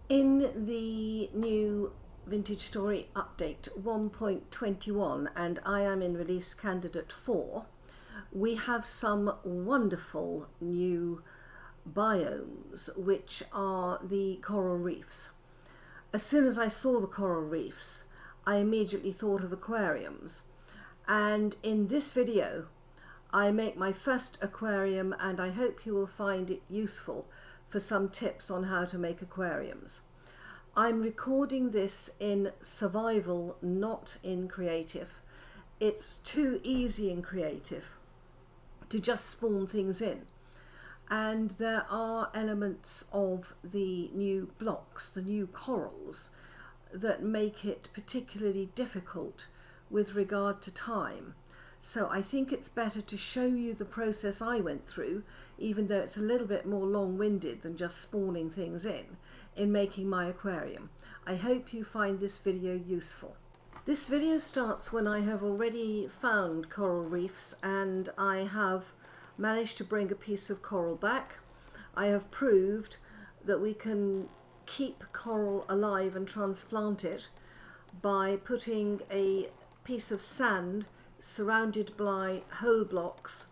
In the new Vintage Story Update 1.21, and I am in release candidate 4, we have some wonderful new biomes, which are the coral reefs. As soon as I saw the coral reefs, I immediately thought of aquariums. And in this video, I make my first aquarium, and I hope you will find it useful for some tips on how to make aquariums. I'm recording this in survival, not in creative. It's too easy in creative to just spawn things in. And there are elements of the new blocks, the new corals, that make it particularly difficult with regard to time. So I think it's better to show you the process I went through, even though it's a little bit more long-winded than just spawning things in making my aquarium. I hope you find this video useful. This video starts when I have already found coral reefs and I have managed to bring a piece of coral back. I have proved that we can keep coral alive and transplant it by putting a piece of sand surrounded by whole blocks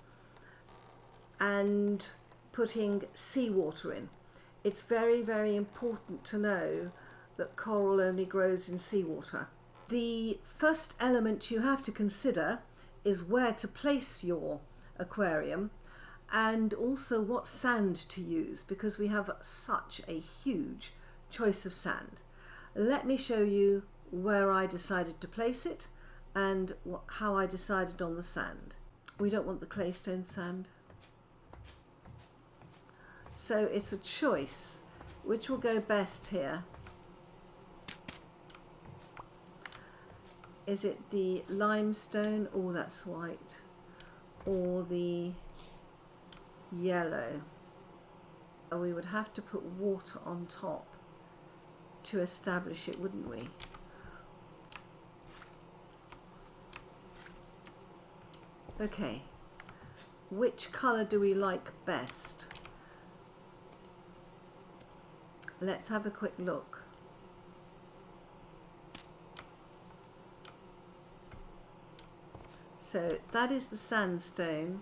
and putting seawater in. It's very, very important to know that coral only grows in seawater. The first element you have to consider is where to place your aquarium and also what sand to use, because we have such a huge choice of sand. Let me show you where I decided to place it and how I decided on the sand. We don't want the claystone sand. So it's a choice. Which will go best here? Is it the limestone? Oh, that's white. Or the yellow? Oh, we would have to put water on top to establish it, wouldn't we? Okay. Which colour do we like best? Let's have a quick look. So that is the sandstone.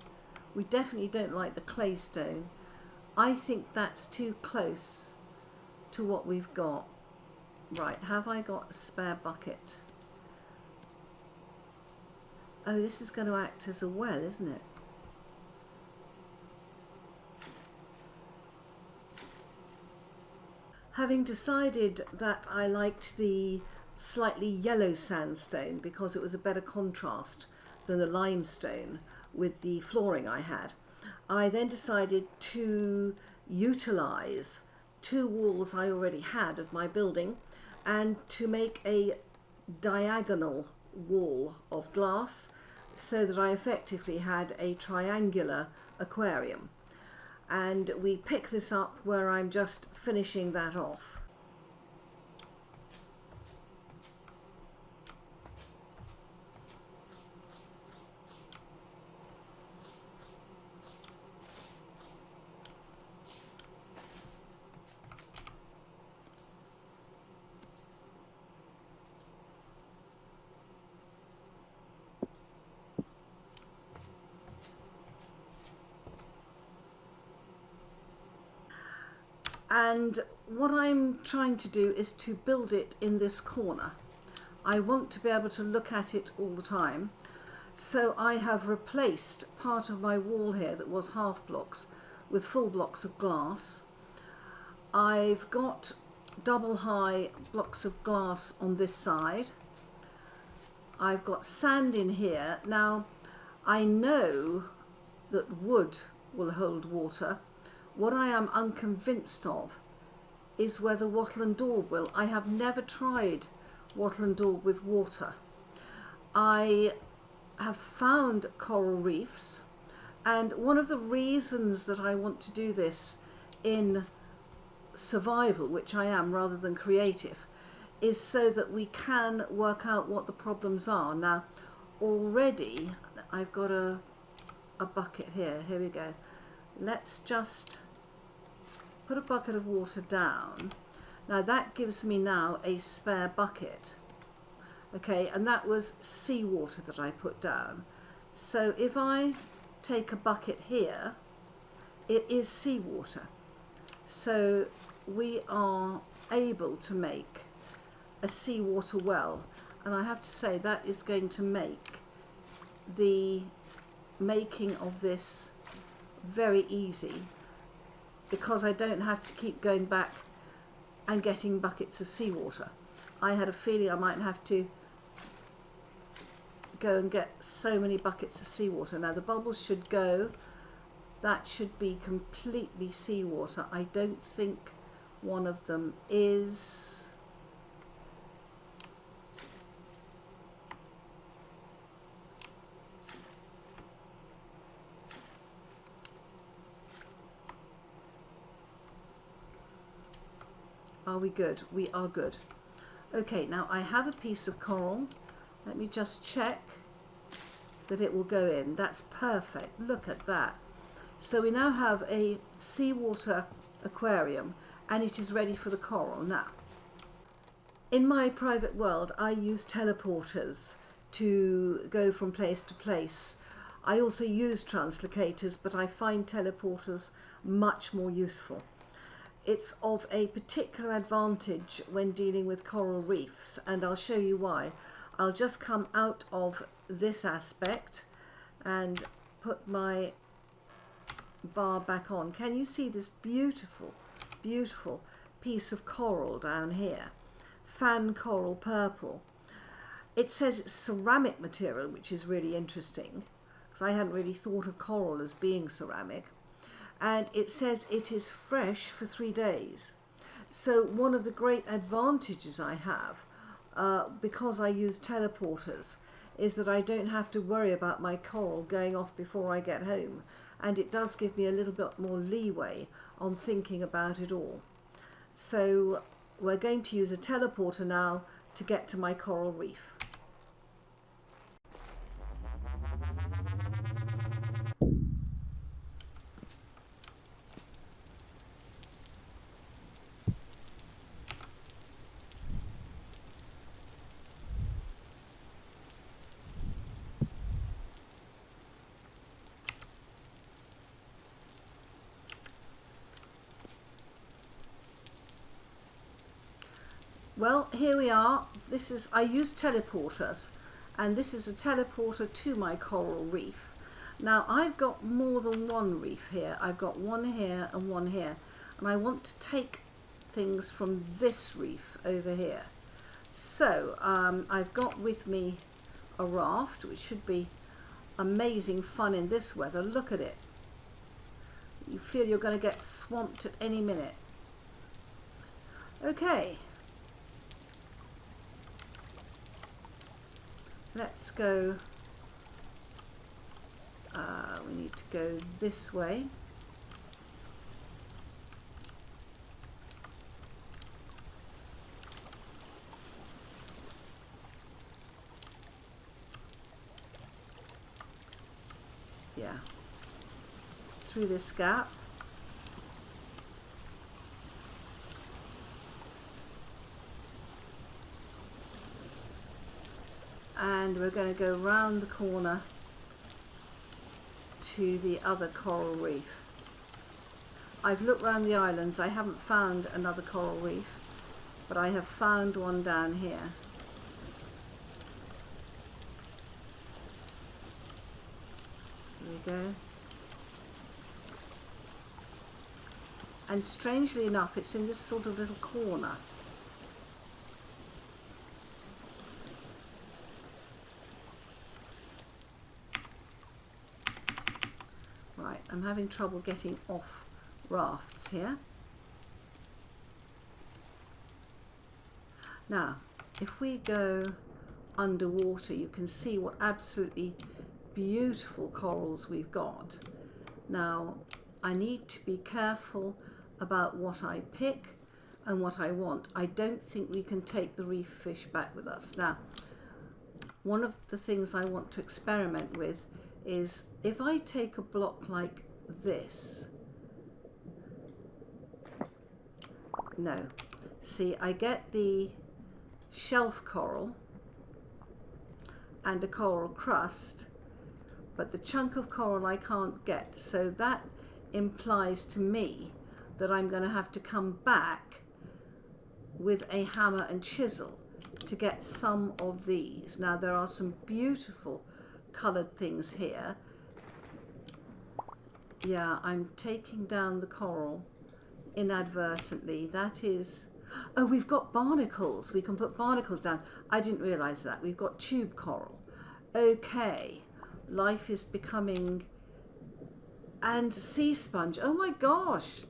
We definitely don't like the claystone. I think that's too close to what we've got. Right, have I got a spare bucket? Oh, this is going to act as a well, isn't it? Having decided that I liked the slightly yellow sandstone because it was a better contrast than the limestone with the flooring I had, I then decided to utilize 2 walls I already had of my building and to make a diagonal wall of glass so that I effectively had a triangular aquarium. And we pick this up where I'm just finishing that off. And what I'm trying to do is to build it in this corner. I want to be able to look at it all the time. So I have replaced part of my wall here that was half blocks with full blocks of glass. I've got double high blocks of glass on this side. I've got sand in here. Now, I know that wood will hold water. What I am unconvinced of is whether wattle and daub will. I have never tried wattle and daub with water. I have found coral reefs, and one of the reasons that I want to do this in survival, which I am rather than creative, is so that we can work out what the problems are. Now, already I've got a bucket here. Here we go. Let's just put a bucket of water down. Now that gives me now a spare bucket. Okay, and that was seawater that I put down. So if I take a bucket here, it is seawater. So we are able to make a seawater well. And I have to say that is going to make the making of this very easy, because I don't have to keep going back and getting buckets of seawater. I had a feeling I might have to go and get so many buckets of seawater. Now the bubbles should go. That should be completely seawater. I don't think one of them is. Are we good? We are good. Okay, now I have a piece of coral. Let me just check that it will go in. That's perfect. Look at that. So we now have a seawater aquarium and it is ready for the coral. Now, in my private world, I use teleporters to go from place to place. I also use translocators, but I find teleporters much more useful. It's of a particular advantage when dealing with coral reefs, and I'll show you why. I'll just come out of this aspect and put my bar back on. Can you see this beautiful, beautiful piece of coral down here? Fan coral purple. It says it's ceramic material, which is really interesting, because I hadn't really thought of coral as being ceramic. And it says it is fresh for 3 days. So one of the great advantages I have, because I use teleporters, is that I don't have to worry about my coral going off before I get home. And it does give me a little bit more leeway on thinking about it all. So we're going to use a teleporter now to get to my coral reef. Well, here we are. I use teleporters, and this is a teleporter to my coral reef. Now I've got more than one reef here. I've got one here and one here, and I want to take things from this reef over here. So I've got with me a raft, which should be amazing fun in this weather. Look at it. You feel you're going to get swamped at any minute. Okay. Let's go, we need to go this way. Yeah, through this gap. And we're going to go round the corner to the other coral reef. I've looked around the islands. I haven't found another coral reef, but I have found one down here. There we go. And strangely enough, it's in this sort of little corner. Right, I'm having trouble getting off rafts here. Now, if we go underwater, you can see what absolutely beautiful corals we've got. Now, I need to be careful about what I pick and what I want. I don't think we can take the reef fish back with us. Now, one of the things I want to experiment with is if I take a block like this, no, See, I get the shelf coral and a coral crust, but the chunk of coral I can't get. So that implies to me that I'm going to have to come back with a hammer and chisel to get some of these. Now there are some beautiful coloured things here. Yeah, I'm taking down the coral inadvertently. That is, oh, we've got barnacles. We can put barnacles down. I didn't realise that. We've got tube coral. Okay, life is becoming, and sea sponge. Oh my gosh,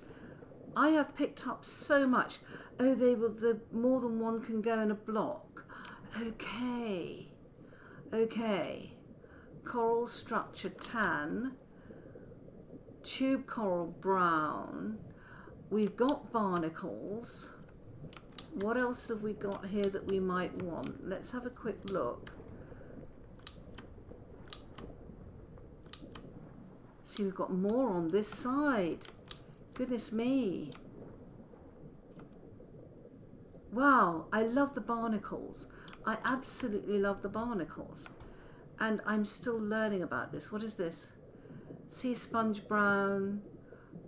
I have picked up so much. Oh, they will, the more than one can go in a block. Okay, okay. Coral structure tan, tube coral brown. We've got barnacles. What else have we got here that we might want? Let's have a quick look. See, we've got more on this side. Goodness me. Wow, I love the barnacles. I absolutely love the barnacles. And I'm still learning about this. What is this? Sea sponge brown,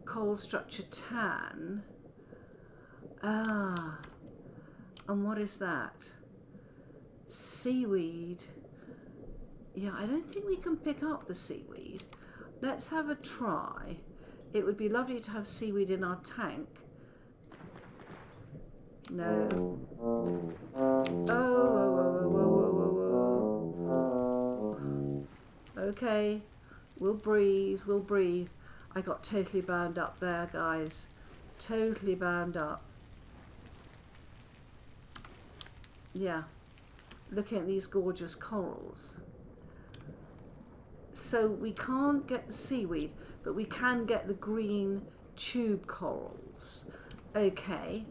coral structure tan. Ah, and what is that? Seaweed. Yeah, I don't think we can pick up the seaweed. Let's have a try. It would be lovely to have seaweed in our tank. No. Oh, whoa, whoa, whoa, whoa, whoa, whoa. Okay, we'll breathe, we'll breathe. I got totally bound up there, guys. Totally bound up. Yeah, looking at these gorgeous corals. So we can't get the seaweed, but we can get the green tube corals. Okay.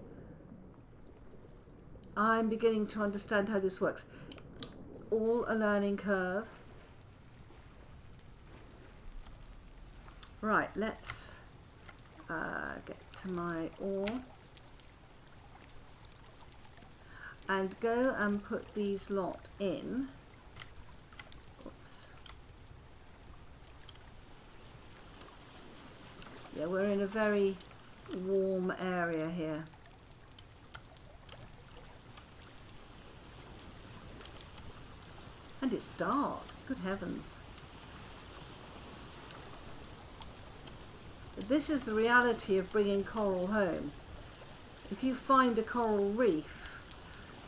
I'm beginning to understand how this works. All a learning curve. Right, let's get to my ore and go and put these lot in. Oops. Yeah, we're in a very warm area here. And it's dark, good heavens. This is the reality of bringing coral home. If you find a coral reef,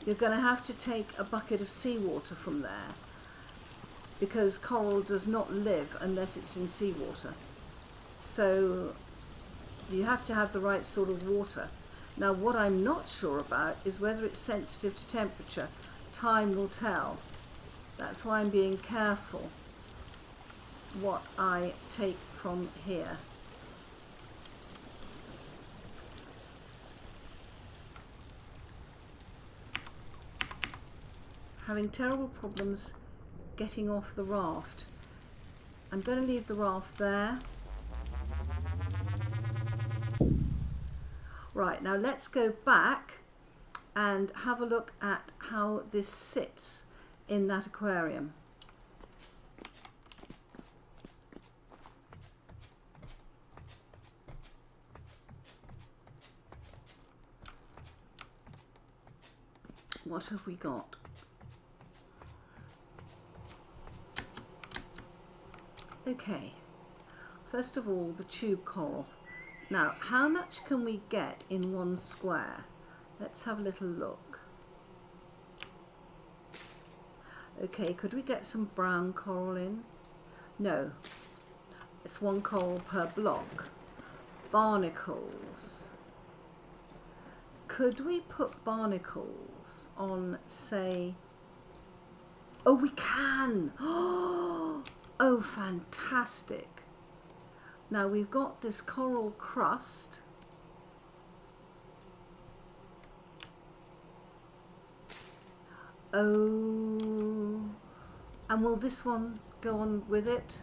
you're going to have to take a bucket of seawater from there, because coral does not live unless it's in seawater. So you have to have the right sort of water. Now what I'm not sure about is whether it's sensitive to temperature. Time will tell. That's why I'm being careful what I take from here. Having terrible problems getting off the raft. I'm going to leave the raft there. Right, now let's go back and have a look at how this sits in that aquarium. What have we got? Okay, first of all, the tube coral. Now, how much can we get in one square? Let's have a little look. Okay, could we get some brown coral in? No, it's one coral per block. Barnacles. Could we put barnacles on, say, oh, we can! Oh, fantastic. Now we've got this coral crust. Oh, and will this one go on with it?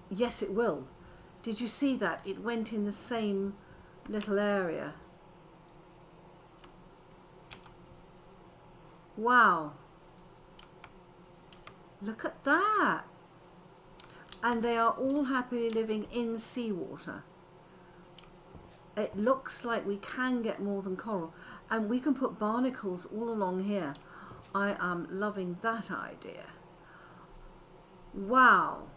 Yes, it will. Did you see that? It went in the same little area. Wow. Look at that. And they are all happily living in seawater. It looks like we can get more than coral. And we can put barnacles all along here. I am loving that idea. Wow.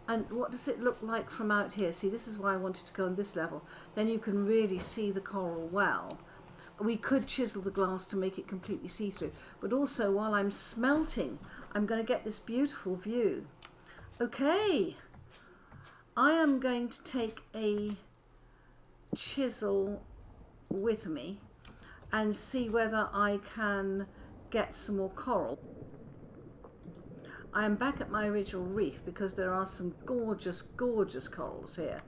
And what does it look like from out here? See, this is why I wanted to go on this level. Then you can really see the coral well. We could chisel the glass to make it completely see-through. But also, while I'm smelting, I'm going to get this beautiful view. Okay. I am going to take a chisel with me and see whether I can get some more coral. I am back at my original reef because there are some gorgeous, gorgeous corals here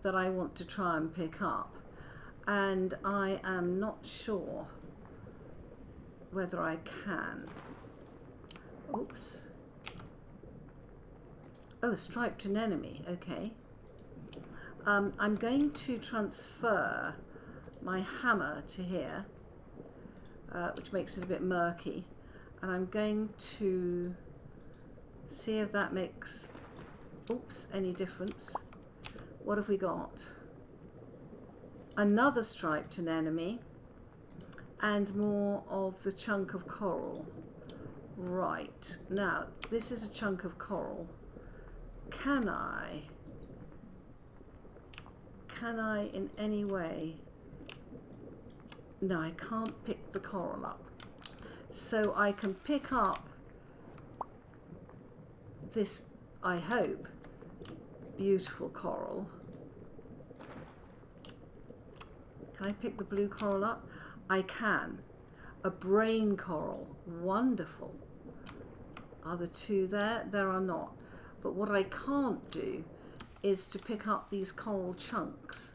that I want to try and pick up. And I am not sure whether I can. Oops. Oh, striped anemone, okay. I'm going to transfer my hammer to here, which makes it a bit murky. And I'm going to see if that makes, oops, any difference. What have we got? Another striped anemone and more of the chunk of coral. Right, now this is a chunk of coral. Can I in any way? No, I can't pick the coral up. So I can pick up this, I hope, beautiful coral. Can I pick the blue coral up? I can. A brain coral. Wonderful. Are the two there? There are not. But what I can't do is to pick up these coral chunks.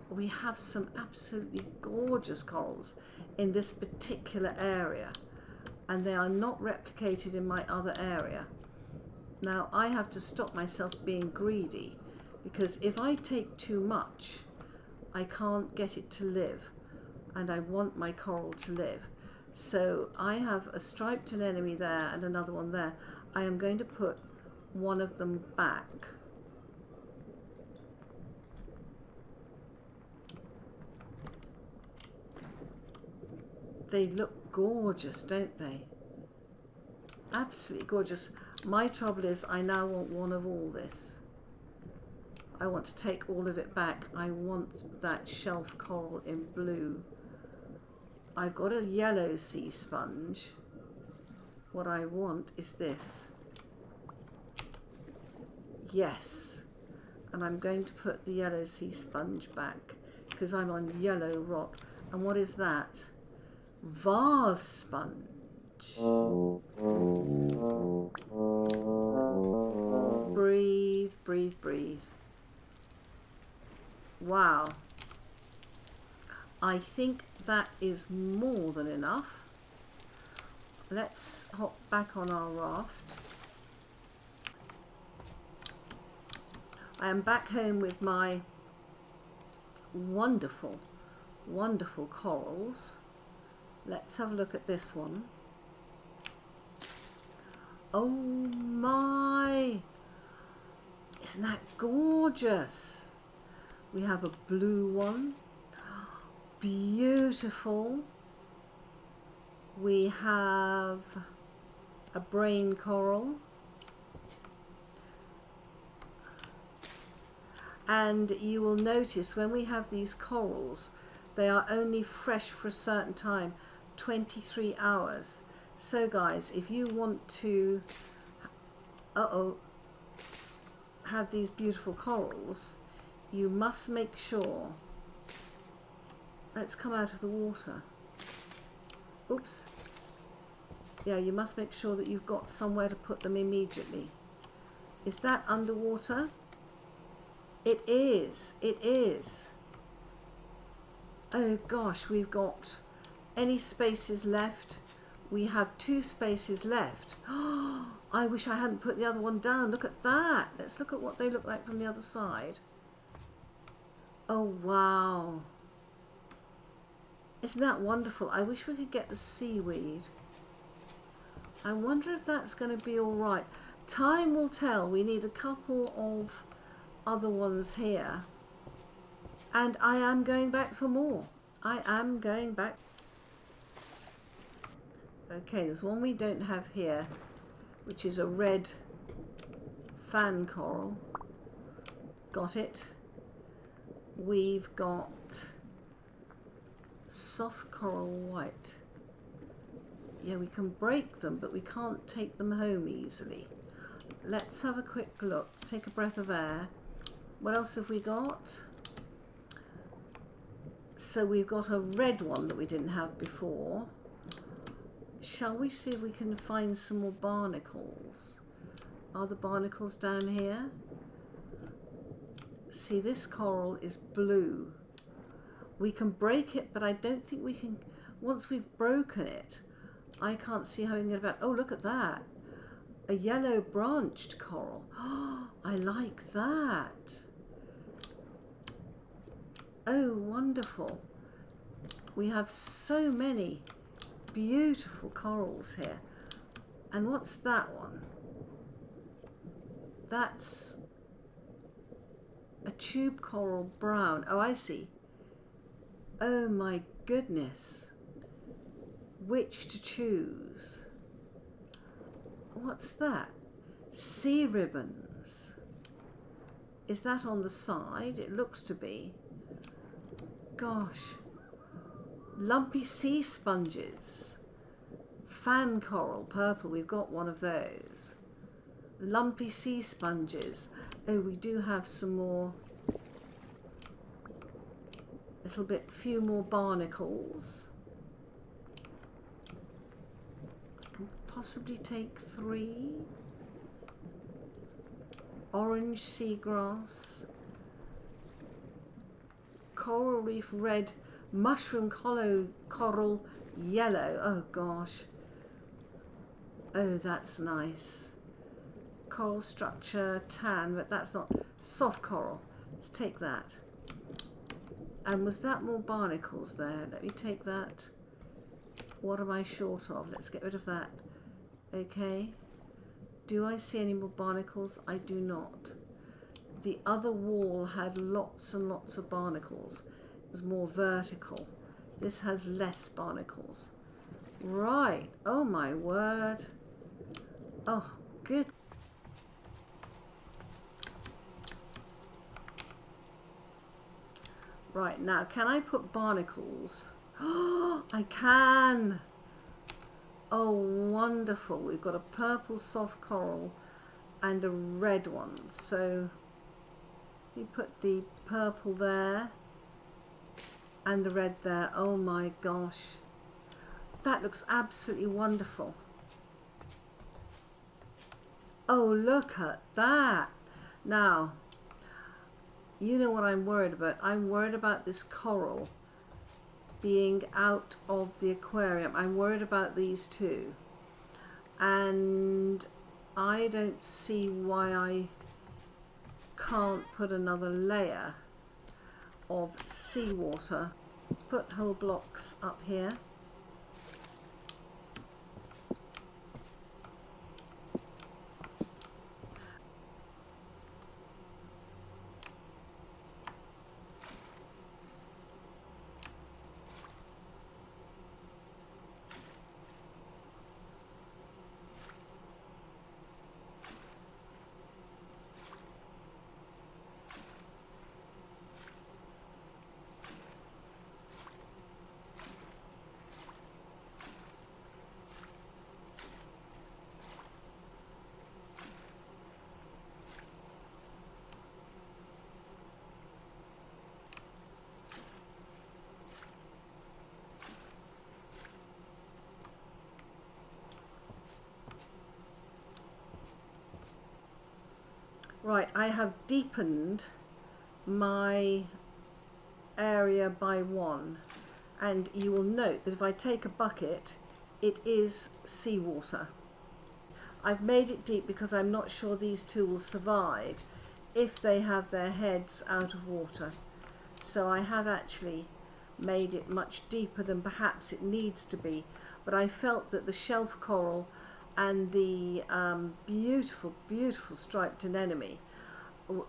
We have some absolutely gorgeous corals in this particular area, and they are not replicated in my other area. Now I have to stop myself being greedy, because if I take too much, I can't get it to live, and I want my coral to live. So I have a striped anemone there and another one there. I am going to put one of them back. They look gorgeous, don't they? Absolutely gorgeous. My trouble is I now want one of all this. I want to take all of it back. I want that shelf coral in blue. I've got a yellow sea sponge. What I want is this. Yes. And I'm going to put the yellow sea sponge back because I'm on yellow rock. And what is that? Vase sponge. Breathe, breathe, breathe. Wow. I think that is more than enough. Let's hop back on our raft. I am back home with my wonderful, wonderful corals. Let's have a look at this one. Oh my! Isn't that gorgeous? We have a blue one. Beautiful. We have a brain coral. And you will notice when we have these corals, they are only fresh for a certain time, 23 hours. So guys, if you want to have these beautiful corals, you must make sure, let's come out of the water. Oops. Yeah, you must make sure that you've got somewhere to put them immediately. Is that underwater? It is. It is. Oh gosh, we've got any spaces left? We have 2 spaces left. I wish I hadn't put the other one down. Look at that. Let's look at what they look like from the other side. Oh, wow. Isn't that wonderful? I wish we could get the seaweed. I wonder if that's going to be all right. Time will tell. We need a couple of other ones here. And I am going back for more. I am going back. Okay, there's one we don't have here, which is a red fan coral. Got it. We've got soft coral white. Yeah, we can break them, but we can't take them home easily. Let's have a quick look. Take a breath of air. What else have we got? So we've got a red one that we didn't have before. Shall we see if we can find some more barnacles? Are the barnacles down here? See, this coral is blue. We can break it, but I don't think we can. Once we've broken it, I can't see how we can get about. Oh, look at that. A yellow branched coral. Oh, I like that. Oh, wonderful. We have so many beautiful corals here. And what's that one? That's a tube coral brown. Oh, I see. Oh my goodness. Which to choose? What's that? Sea ribbons. Is that on the side? It looks to be. Gosh. Lumpy sea sponges. Fan coral, purple. We've got one of those. Lumpy sea sponges. Oh, we do have some more. Few more barnacles. I can possibly take 3. Orange seagrass. Coral reef red. Mushroom coral yellow. Oh gosh. Oh, that's nice. Coral structure tan, but that's not soft coral. Let's take that. And was that more barnacles there? Let me take that. What am I short of? Let's get rid of that. Okay. Do I see any more barnacles? I do not. The other wall had lots and lots of barnacles. It was more vertical. This has less barnacles. Right. Oh my word. Oh, good. Right, now can I put barnacles? Oh, I can. Oh, wonderful. We've got a purple soft coral and a red one. So we put the purple there and the red there. Oh my gosh. That looks absolutely wonderful. Oh, look at that. Now, you know what I'm worried about. I'm worried about this coral being out of the aquarium. I'm worried about these two. And I don't see why I can't put another layer of seawater. Put whole blocks up here. Right, I have deepened my area by 1, and you will note that if I take a bucket, it is seawater. I've made it deep because I'm not sure these two will survive if they have their heads out of water. So I have actually made it much deeper than perhaps it needs to be, but I felt that the shelf coral and the beautiful, beautiful striped anemone,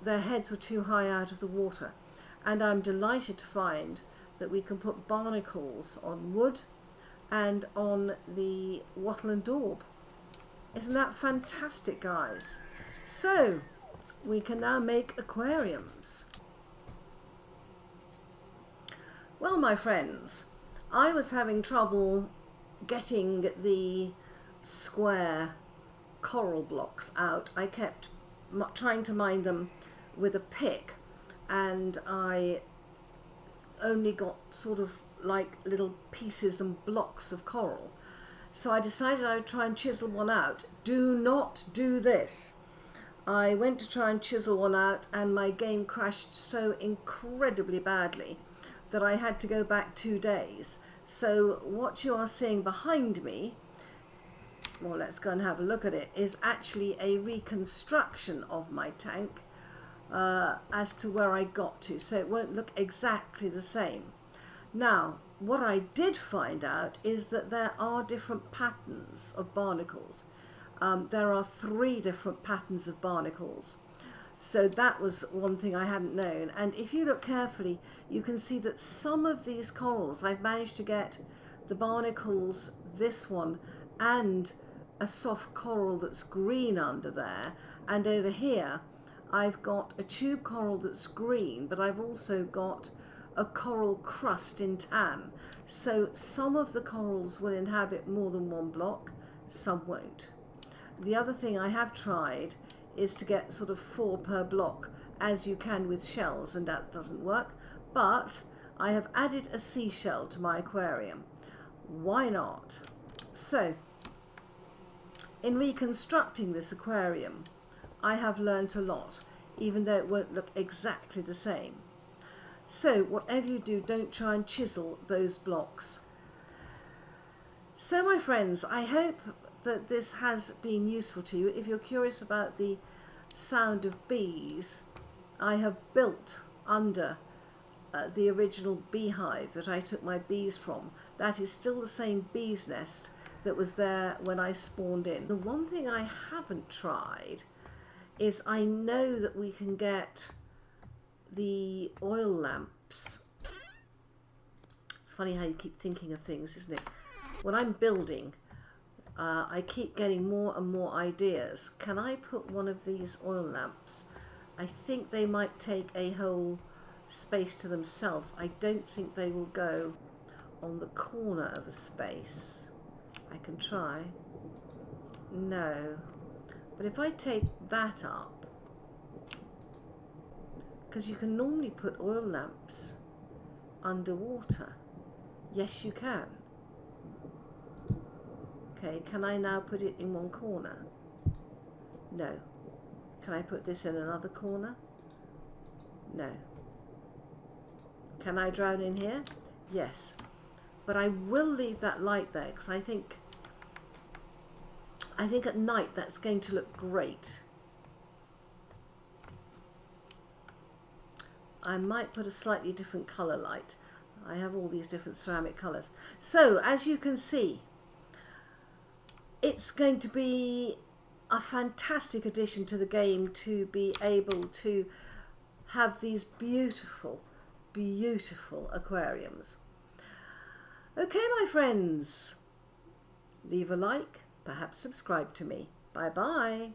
their heads were too high out of the water. And I'm delighted to find that we can put barnacles on wood and on the wattle and daub. Isn't that fantastic, guys? So we can now make aquariums. Well, my friends, I was having trouble getting the square coral blocks out. I kept trying to mine them with a pick, and I only got sort of like little pieces and blocks of coral. So I decided I would try and chisel one out. Do not do this. I went to try and chisel one out, and my game crashed so incredibly badly that I had to go back 2 days. So what you are seeing behind me, well, let's go and have a look at it, is actually a reconstruction of my tank as to where I got to, so it won't look exactly the same. Now, what I did find out is that there are different patterns of barnacles. There are 3 different patterns of barnacles. So that was one thing I hadn't known. And if you look carefully, you can see that some of these corals, I've managed to get the barnacles, this one, and a soft coral that's green under there. And over here, I've got a tube coral that's green, but I've also got a coral crust in tan. So some of the corals will inhabit more than one block, some won't. The other thing I have tried is to get sort of 4 per block, as you can with shells, and that doesn't work. But I have added a seashell to my aquarium. Why not? So, in reconstructing this aquarium, I have learnt a lot, even though it won't look exactly the same. So, whatever you do, don't try and chisel those blocks. So, my friends, I hope that this has been useful to you. If you're curious about the sound of bees, I have built under the original beehive that I took my bees from. That is still the same bee's nest that was there when I spawned in. The one thing I haven't tried is I know that we can get the oil lamps. It's funny how you keep thinking of things, isn't it? When I'm building, I keep getting more and more ideas. Can I put one of these oil lamps? I think they might take a whole space to themselves. I don't think they will go on the corner of a space. I can try. No. But if I take that up, because you can normally put oil lamps underwater. Yes, you can. Okay, can I now put it in one corner? No. Can I put this in another corner? No. Can I drown in here? Yes. But I will leave that light there, because I think at night that's going to look great. I might put a slightly different colour light. I have all these different ceramic colours. So, as you can see, it's going to be a fantastic addition to the game to be able to have these beautiful, beautiful aquariums. Okay, my friends, leave a like, perhaps subscribe to me. Bye-bye.